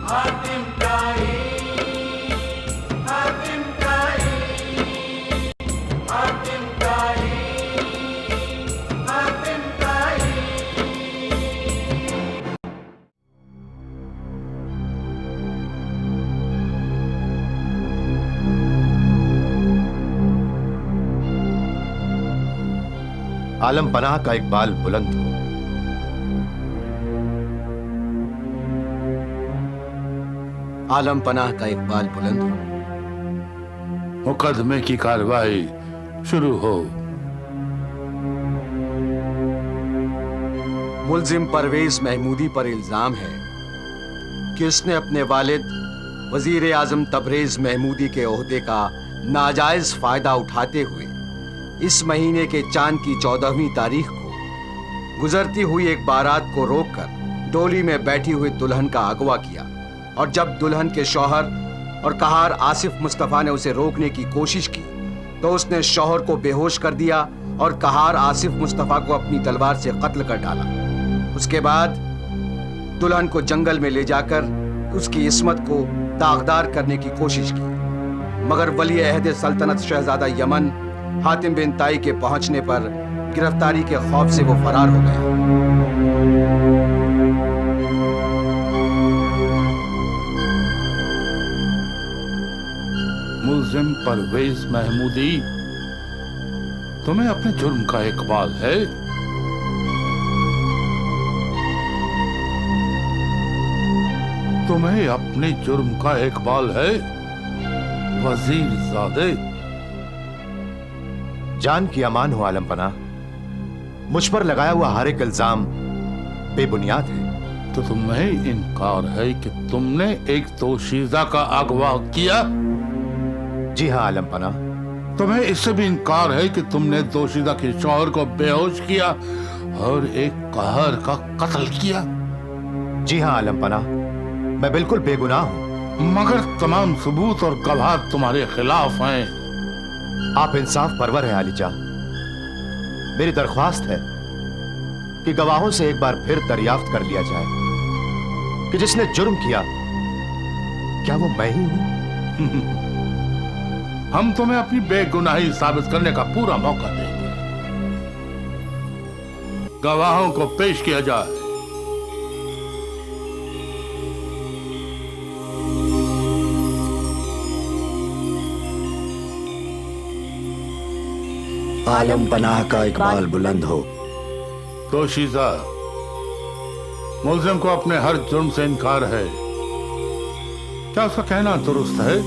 हातिम ताई, हातिम ताई, हातिम ताई, हातिम ताई। आलम पनाह का इकबाल बुलंद हो। आलम पनाह का इकबाल बुलंद हो। मुकदमे की कार्रवाई शुरू हो। मुल्जिम परवेज महमूदी पर इल्जाम है कि उसने अपने वालिद वजीर आजम तबरेज महमूदी के ओहदे का नाजायज फायदा उठाते हुए इस महीने के चांद की 14वीं तारीख को गुजरती हुई एक बारात को रोककर डोली में बैठी हुई दुल्हन का अगवा किया, और जब दुल्हन के शौहर और कहार आसिफ मुस्तफा ने उसे रोकने की कोशिश की तो उसने शौहर को बेहोश कर दिया और कहार आसिफ मुस्तफा को अपनी तलवार से कत्ल कर डाला। उसके बाद दुल्हन को जंगल में ले जाकर उसकी इस्मत को दागदार करने की कोशिश की, मगर वली अहद सल्तनत शहजादा यमन हातिम बिन ताई के पहुंचने पर गिरफ्तारी के खौफ से वो फरार हो गया। मुल्जिम परवेज महमूदी, तुम्हें अपने जुर्म का इकबाल है? तुम्हें अपने जुर्म का इकबाल है वजीर ज़ादे? जान की अमान हो आलम पनाह, मुझ पर लगाया हुआ हर एक इल्जाम बेबुनियाद है। तो तुम्हें इनकार है कि तुमने एक दोशीज़ा का अगवा किया? जी हाँ आलम पनाह। तुम्हें इससे भी इनकार है कि तुमने दोशीज़ा के शौहर को बेहोश किया और एक कहर का कत्ल किया? जी हाँ आलम पनाह, मैं बिल्कुल बेगुनाह हूँ। मगर तमाम सबूत और गवाह तुम्हारे खिलाफ हैं। आप इंसाफ परवर हैं आलिजा। मेरी दरख्वास्त है कि गवाहों से एक बार फिर दरियाफ्त कर लिया जाए कि जिसने जुर्म किया क्या वो मैं ही हूं? हम तुम्हें अपनी बेगुनाही साबित करने का पूरा मौका देंगे। गवाहों को पेश किया जाए। आलम पनाह का इकबाल बुलंद हो। दोशीज़ा, मुल्जिम को अपने हर जुर्म से इनकार है, क्या उसका कहना दुरुस्त है?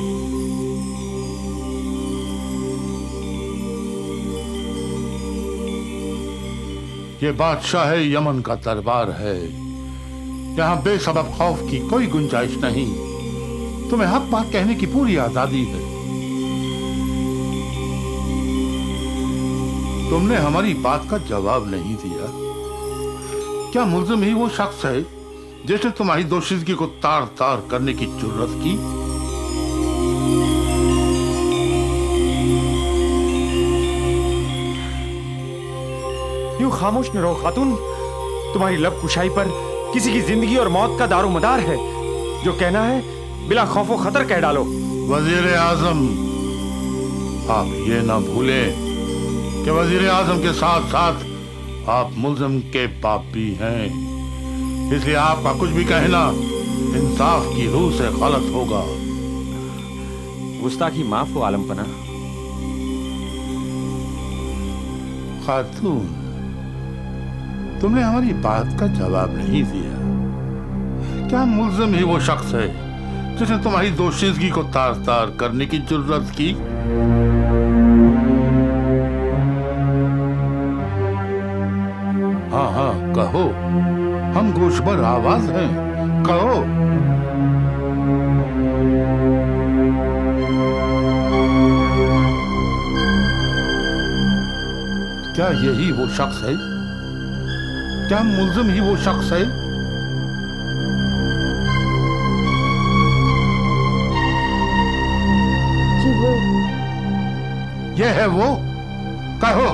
ये बादशाह यमन का दरबार है, यहाँ बेसबब खौफ की कोई गुंजाइश नहीं। तुम्हें हक बात कहने की पूरी आजादी है। तुमने हमारी बात का जवाब नहीं दिया। क्या मुल्जिम ही वो शख्स है जिसने तुम्हारी दोशीज़गी को तार तार करने की जुर्रत की? यूं खामोश न रहो खातून, तुम्हारी लब कुशाई पर किसी की जिंदगी और मौत का दारोमदार है। जो कहना है बिला खौफो खतर कह डालो। वजीर आजम, आप ये ना भूलें कि वजीर आजम के साथ साथ आप मुल्जिम के बाप भी हैं, इसलिए आपका कुछ भी कहना इंसाफ की रूह से गलत होगा। गुस्ताखी माफ हो आलम पनाह। खातून, तुमने हमारी बात का जवाब नहीं दिया। क्या मुल्जिम ही वो शख्स है जिसने तुम्हारी दोशीज़गी को तार तार करने की जुर्रत की? हाँ हाँ कहो, हम गोशबर आवाज हैं, कहो। क्या यही वो शख्स है? क्या मुल्जिम ही वो शख्स है? जी वो। ये है वो? कहो।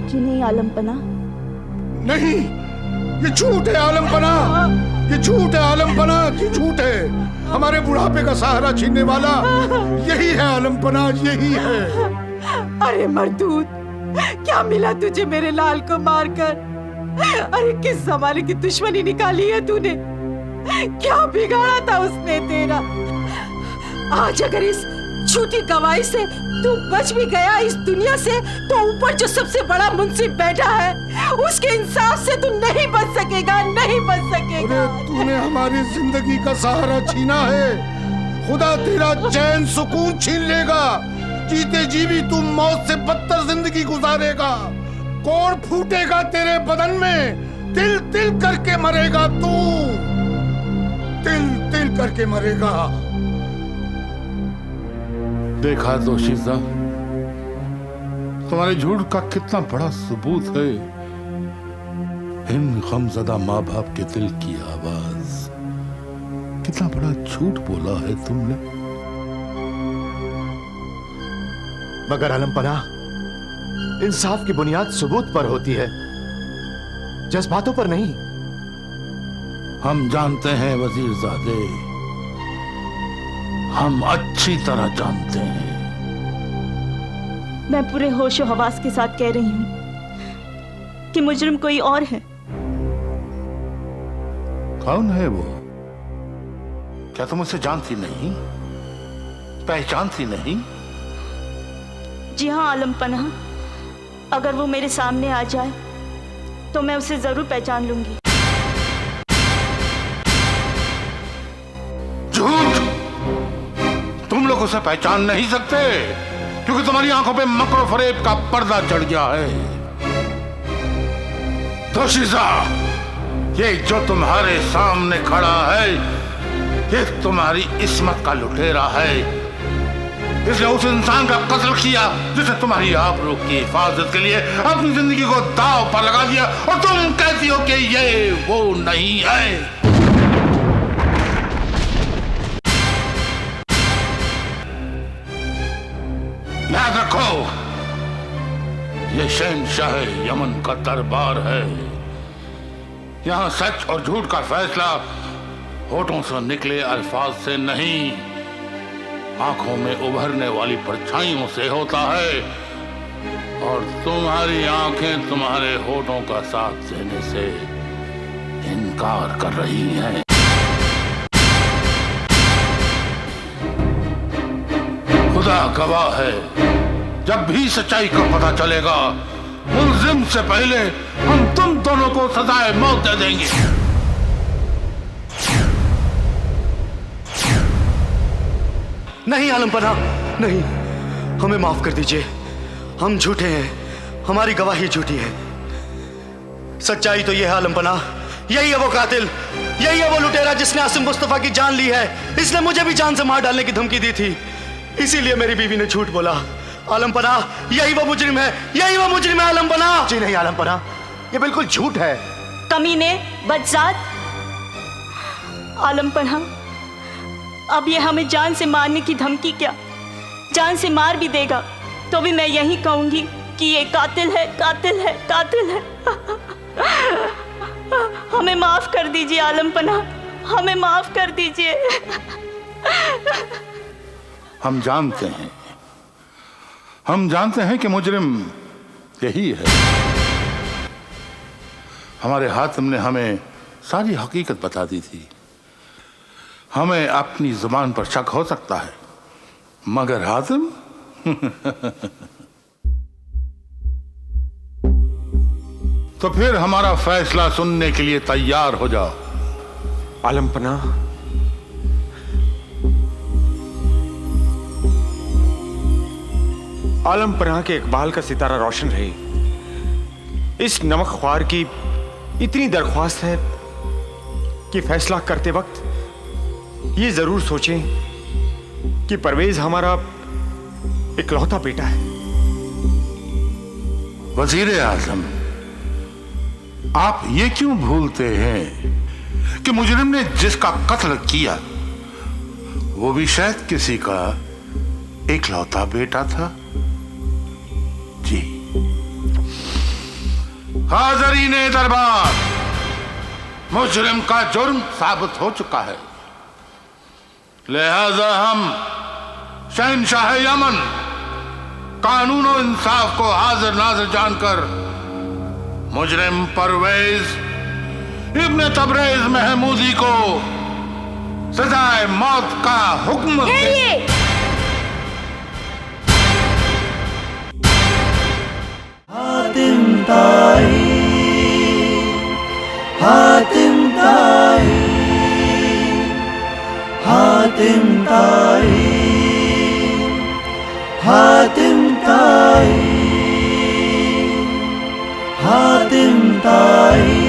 जी नहीं आलम पनाह, नहीं, ये झूठ है आलम पना, ये झूठ है आलम पना, ये झूठ है। हमारे बुढ़ापे का सहारा छीनने वाला यही है आलम पना, यही है। अरे मरदूद, क्या मिला तुझे मेरे लाल को मारकर? अरे किस जमाने की दुश्मनी निकाली है तूने? क्या बिगाड़ा था उसने तेरा? आज अगर इस झूठी गवाही से तू बच भी गया इस दुनिया से, तो ऊपर जो सबसे बड़ा मुंसिफ बैठा है उसके इंसाफ से तू नहीं बच सकेगा, नहीं बच सकेगा। अरे तूने हमारी जिंदगी का सहारा छीना है, खुदा तेरा चैन सुकून छीन लेगा। जीते जी भी तू मौत से बदतर जिंदगी गुजारेगा। कोड़ फूटेगा तेरे बदन में, तिल तिल करके मरेगा तू, तिल तिल करके मरेगा। देखा दोशीजा, तुम्हारे झूठ का कितना बड़ा सबूत है। इन गमज़दा माँ बाप के दिल की आवाज, कितना बड़ा झूठ बोला है तुमने। मगर आलम पनाह, इंसाफ की बुनियाद सबूत पर होती है, जज्बातों पर नहीं। हम जानते हैं वजीरजादे, हम अच्छी तरह जानते हैं। मैं पूरे होशो हवास के साथ कह रही हूं कि मुजरिम कोई और है। कौन है वो? क्या तुम उसे जानती नहीं, पहचानती नहीं? जी हाँ आलम पनाह, अगर वो मेरे सामने आ जाए तो मैं उसे जरूर पहचान लूंगी। झूठ! तुम लोग उसे पहचान नहीं सकते क्योंकि तुम्हारी आंखों पे मकर फरेब का पर्दा चढ़ गया है। दोशीजा, ये जो तुम्हारे सामने खड़ा है, ये तुम्हारी इस्मत का लुटेरा है। इसने उस इंसान का कत्ल किया जिसने तुम्हारी आबरू की हिफाजत के लिए अपनी जिंदगी को दांव पर लगा दिया, और तुम कहती हो कि ये वो नहीं है। याद रखो, ये शहंशाह यमन का दरबार है। यहां सच और झूठ का फैसला होठों से निकले अल्फाज से नहीं, आंखों में उभरने वाली परछाइयों से होता है। और तुम्हारी आंखें तुम्हारे होठों का साथ देने से इनकार कर रही हैं। खुदा गवाह है, जब भी सच्चाई का पता चलेगा, मुल्जिम से पहले हम तुम दोनों को सजाए मौत दे देंगे। नहीं आलम पनाह, नहीं, हमें माफ कर दीजिए। हम झूठे हैं, हमारी गवाही झूठी है। सच्चाई तो यह है आलम पनाह, यही है वो कातिल, यही है वो लुटेरा जिसने आसिम मुस्तफा की जान ली है। इसने मुझे भी जान से मार डालने की धमकी दी थी, इसीलिए मेरी बीवी ने झूठ बोला। आलम पनाह, यही वो मुजरिम है, यही वो मुजरिम है आलम पनाह। जी नहीं आलम पनाह, ये बिल्कुल झूठ है। कमीने, बदजात। आलम पनाह, अब ये हमें जान से मारने की धमकी क्या, जान से मार भी देगा तो भी मैं यही कहूंगी कि ये कातिल है, कातिल है, कातिल है। हमें माफ कर दीजिए आलम पनाह, हमें माफ कर दीजिए। हम जानते हैं कि मुजरिम यही है। हमारे हातिम ने हमें सारी हकीकत बता दी थी। हमें अपनी जुबान पर शक हो सकता है, मगर हातिम तो फिर हमारा फैसला सुनने के लिए तैयार हो जाओ। आलम पनाह, आलम पनाह के इकबाल का सितारा रोशन रहे। इस नमक ख्वार की इतनी दरख्वास्त है कि फैसला करते वक्त ये जरूर सोचें कि परवेज हमारा इकलौता बेटा है। वजीर आजम, आप ये क्यों भूलते हैं कि मुजरिम ने जिसका कत्ल किया वो भी शायद किसी का इकलौता बेटा था? जी, हाज़रीने दरबार, मुजरिम का जुर्म साबित हो चुका है, लिहाजा हम शहंशाह यमन कानून और इंसाफ को हाजिर नाजिर जानकर मुजरिम परवेज इब्ने तबरेज महमूदी को सजाए मौत का हुक्म हातिम ताई, हातिम ताई, हातिम ताई, हातिम ताई, हातिम ताई।